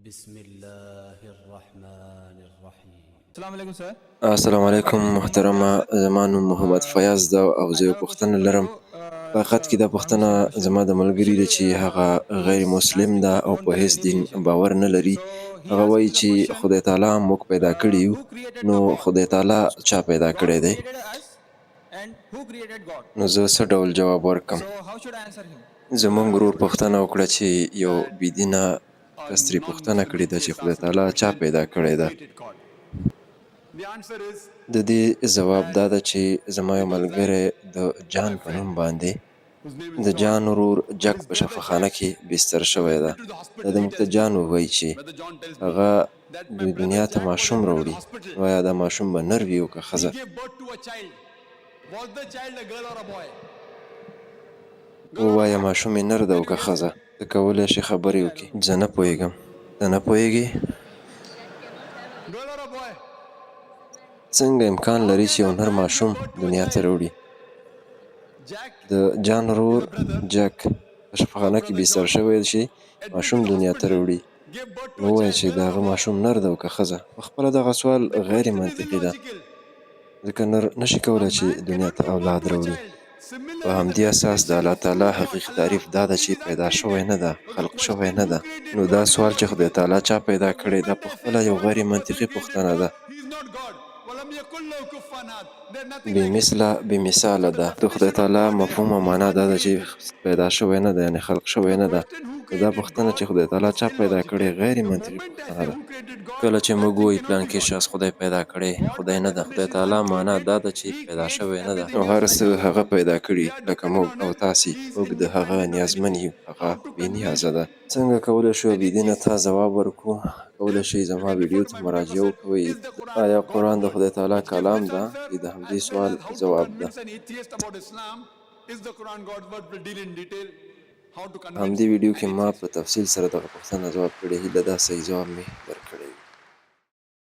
بسم الله الرحمن الرحيم. السلام علیکم سر. السلام علیکم محترمه، زما نوم محمد فیاض ده او زه یو پوښتنه لرم. په حقیقت کې دا پوښتنه زما د ملګري ده چې هغه غیر مسلم ده او په هیڅ دین باور نه لري. هغه وایي چې خدای تعالی موږ پیدا کړي یو، نو خدای تعالی چا پیدا کړی دی؟ نو زه څه ډول جواب ورکړم؟ زموږ ورور پوښتنه وکړه چې یو بېدینه کس ترې پوښتنه کړې ده چې خدای تعالی چا پیدا کړی ده؟ د دې ځواب دا ده چې زما یو ملګری د جان په نوم باندې د جان ورور جک په شفاخانه کې بستر شوی ده. دا د موږ ته جان ووایي چې هغه د دنیا ته ماشوم راوړي، نو آیا دا ماشوم به نر وي او که ښځه؟ ووایه ماشوم یې نر ده او که ښځه؟ ته کولی شې خبرې وکړې؟ زه نه پوهېږم. ته نه پوهېږې؟ څنګه امکان لري چې یو نر ماشوم دنیا ته راوړي؟ د جان ورور جک په شفاخانه کې بستر شوی چې ماشوم دنیا ته راوړي، نو ووایه چې د هغه ماشوم نر ده او که ښځه؟ پخپله دغه سوال غیر منطقي ده، ځکه نر نشي کولی چې دنیا ته اولاد راوړي. په همدې اساس د الله تعالی حقیقي تعریف دا ده چې پیدا شوی نه ده، خلق شوی نه ده. نو دا سوال چې خدای تعالی چا پیدا کړی دا پخپله یو غیر منطقي پوښتنه ده، بې مثله بې مثاله ده. د خدای تعالی مفهوم او معنا دا ده چې پیدا شوی نه ده، یعنې خلق شوی نه ده. دا پوښتنه چې خدای تعالی چا پیدا کړی غیر منطقي پوښتنه ده. کله چې موږ وایو پلانکي شخص خدای پیدا کړی، خدای نه ده. خدای تعالی معنا دا ده چې پیدا شوی نه ده او هر څه هغه پیدا کړي، لکه موږ او تاسې. موږ د هغه نیازمن یو، هغه بې نیازه ده. څنګه کولی شو بېدینه ته ځواب ورکړو؟ کولی شئ زما ویډیو ته مراجعه وکوئ. آیا قرآن د خدای تعالی کلام ده؟ د همدې سوال ځواب ده. همدې ویډیو کې ما په تفصیل سره دغه پوښتنه ځواب کړې، هیله ده صحیح ځواب مې درکړی.